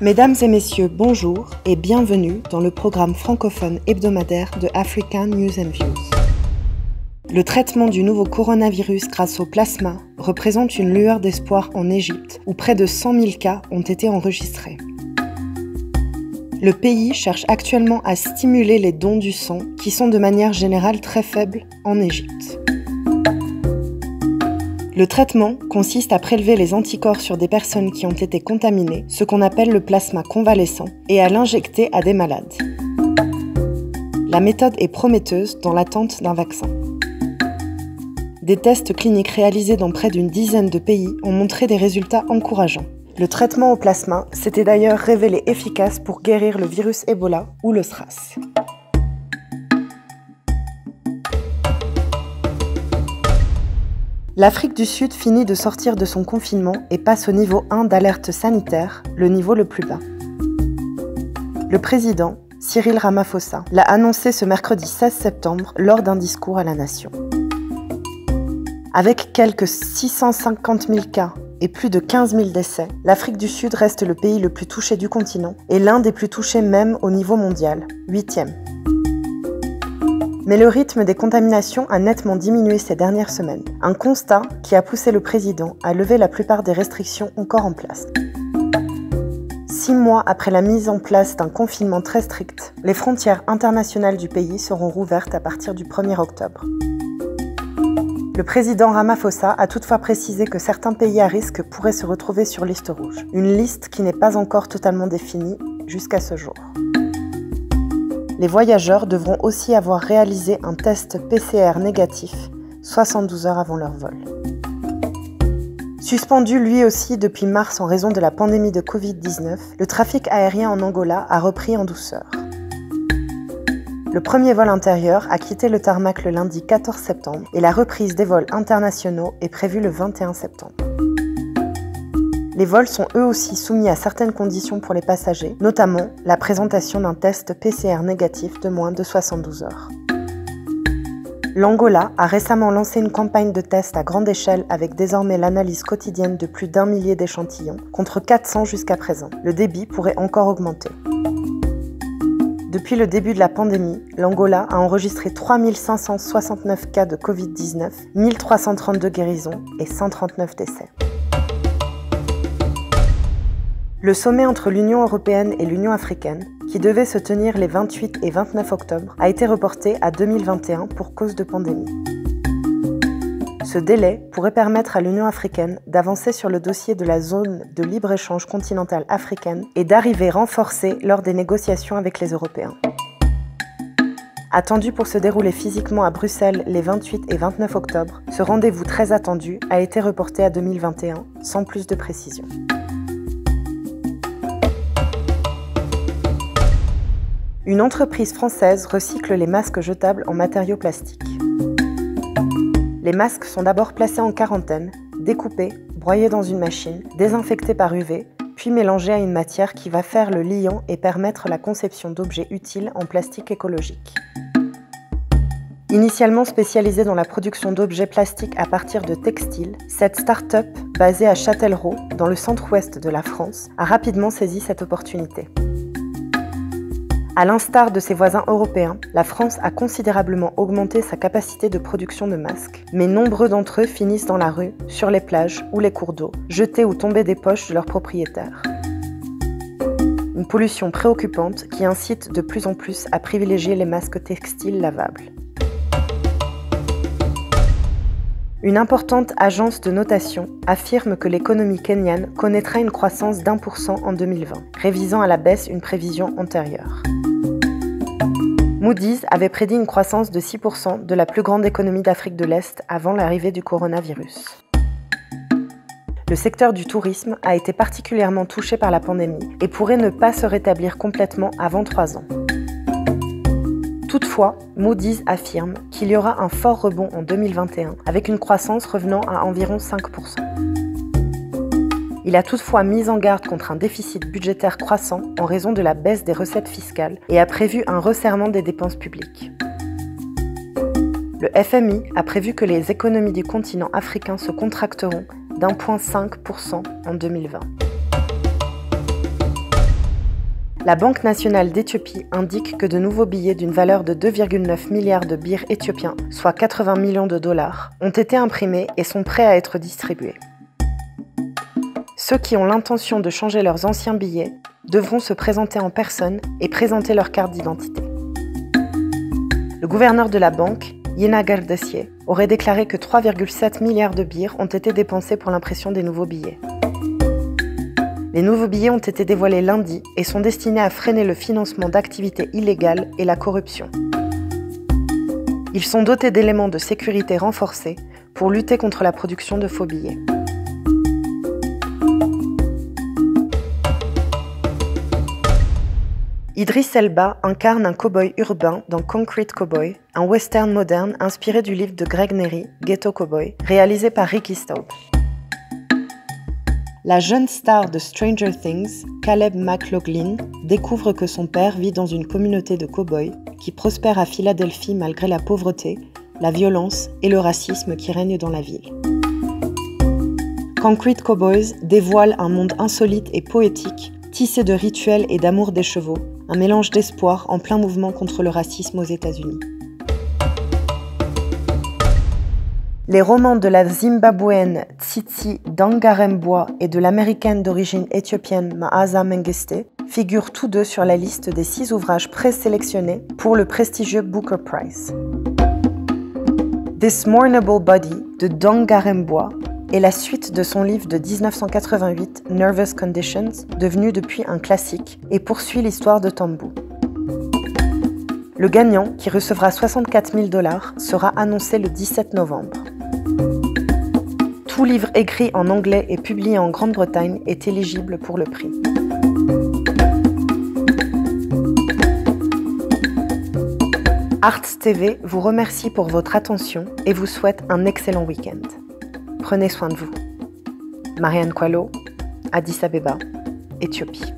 Mesdames et messieurs, bonjour et bienvenue dans le programme francophone hebdomadaire de African News and Views. Le traitement du nouveau coronavirus grâce au plasma représente une lueur d'espoir en Égypte, où près de 100 000 cas ont été enregistrés. Le pays cherche actuellement à stimuler les dons du sang, qui sont de manière générale très faibles en Égypte. Le traitement consiste à prélever les anticorps sur des personnes qui ont été contaminées, ce qu'on appelle le plasma convalescent, et à l'injecter à des malades. La méthode est prometteuse dans l'attente d'un vaccin. Des tests cliniques réalisés dans près d'une dizaine de pays ont montré des résultats encourageants. Le traitement au plasma s'était d'ailleurs révélé efficace pour guérir le virus Ebola ou le SRAS. L'Afrique du Sud finit de sortir de son confinement et passe au niveau 1 d'alerte sanitaire, le niveau le plus bas. Le président, Cyril Ramaphosa, l'a annoncé ce mercredi 16 septembre lors d'un discours à la nation. Avec quelques 650 000 cas et plus de 15 000 décès, l'Afrique du Sud reste le pays le plus touché du continent et l'un des plus touchés même au niveau mondial, 8e. Mais le rythme des contaminations a nettement diminué ces dernières semaines, un constat qui a poussé le président à lever la plupart des restrictions encore en place. 6 mois après la mise en place d'un confinement très strict, les frontières internationales du pays seront rouvertes à partir du 1er octobre. Le président Ramaphosa a toutefois précisé que certains pays à risque pourraient se retrouver sur liste rouge, une liste qui n'est pas encore totalement définie jusqu'à ce jour. Les voyageurs devront aussi avoir réalisé un test PCR négatif 72 heures avant leur vol. Suspendu lui aussi depuis mars en raison de la pandémie de Covid-19, le trafic aérien en Angola a repris en douceur. Le premier vol intérieur a quitté le tarmac le lundi 14 septembre et la reprise des vols internationaux est prévue le 21 septembre. Les vols sont eux aussi soumis à certaines conditions pour les passagers, notamment la présentation d'un test PCR négatif de moins de 72 heures. L'Angola a récemment lancé une campagne de tests à grande échelle avec désormais l'analyse quotidienne de plus d'1 millier d'échantillons, contre 400 jusqu'à présent. Le débit pourrait encore augmenter. Depuis le début de la pandémie, l'Angola a enregistré 3 569 cas de Covid-19, 1 332 guérisons et 139 décès. Le sommet entre l'Union européenne et l'Union africaine, qui devait se tenir les 28 et 29 octobre, a été reporté à 2021 pour cause de pandémie. Ce délai pourrait permettre à l'Union africaine d'avancer sur le dossier de la zone de libre-échange continentale africaine et d'arriver renforcée lors des négociations avec les Européens. Attendu pour se dérouler physiquement à Bruxelles les 28 et 29 octobre, ce rendez-vous très attendu a été reporté à 2021, sans plus de précision. Une entreprise française recycle les masques jetables en matériaux plastiques. Les masques sont d'abord placés en quarantaine, découpés, broyés dans une machine, désinfectés par UV, puis mélangés à une matière qui va faire le liant et permettre la conception d'objets utiles en plastique écologique. Initialement spécialisée dans la production d'objets plastiques à partir de textiles, cette start-up, basée à Châtellerault, dans le centre-ouest de la France, a rapidement saisi cette opportunité. À l'instar de ses voisins européens, la France a considérablement augmenté sa capacité de production de masques, mais nombreux d'entre eux finissent dans la rue, sur les plages ou les cours d'eau, jetés ou tombés des poches de leurs propriétaires. Une pollution préoccupante qui incite de plus en plus à privilégier les masques textiles lavables. Une importante agence de notation affirme que l'économie kenyane connaîtra une croissance d'1% en 2020, révisant à la baisse une prévision antérieure. Moody's avait prédit une croissance de 6% de la plus grande économie d'Afrique de l'Est avant l'arrivée du coronavirus. Le secteur du tourisme a été particulièrement touché par la pandémie et pourrait ne pas se rétablir complètement avant 3 ans. Toutefois, Moody's affirme qu'il y aura un fort rebond en 2021 avec une croissance revenant à environ 5%. Il a toutefois mis en garde contre un déficit budgétaire croissant en raison de la baisse des recettes fiscales et a prévu un resserrement des dépenses publiques. Le FMI a prévu que les économies du continent africain se contracteront d'1,5% en 2020. La Banque nationale d'Éthiopie indique que de nouveaux billets d'une valeur de 2,9 milliards de birr éthiopiens, soit 80 millions de dollars, ont été imprimés et sont prêts à être distribués. Ceux qui ont l'intention de changer leurs anciens billets devront se présenter en personne et présenter leur carte d'identité. Le gouverneur de la banque, Yena Gardessier, aurait déclaré que 3,7 milliards de birr ont été dépensés pour l'impression des nouveaux billets. Les nouveaux billets ont été dévoilés lundi et sont destinés à freiner le financement d'activités illégales et la corruption. Ils sont dotés d'éléments de sécurité renforcés pour lutter contre la production de faux billets. Idris Elba incarne un cow-boy urbain dans Concrete Cowboy, un western moderne inspiré du livre de Greg Neary, Ghetto Cowboy, réalisé par Ricky Staub. La jeune star de Stranger Things, Caleb McLaughlin, découvre que son père vit dans une communauté de cow-boys qui prospère à Philadelphie malgré la pauvreté, la violence et le racisme qui règnent dans la ville. Concrete Cowboys dévoile un monde insolite et poétique, tissé de rituels et d'amour des chevaux, un mélange d'espoir en plein mouvement contre le racisme aux États-Unis. Les romans de la Zimbabwéenne Tsitsi Dangarembwa et de l'américaine d'origine éthiopienne Maaza Mengiste figurent tous deux sur la liste des 6 ouvrages présélectionnés pour le prestigieux Booker Prize. This Mournable Body de Dangarembwa est la suite de son livre de 1988 Nervous Conditions, devenu depuis un classique, et poursuit l'histoire de Tambu. Le gagnant, qui recevra 64 000 $, sera annoncé le 17 novembre. Tout livre écrit en anglais et publié en Grande-Bretagne est éligible pour le prix. Arts TV vous remercie pour votre attention et vous souhaite un excellent week-end. Prenez soin de vous. Marianne Kwalo, Addis Abeba, Éthiopie.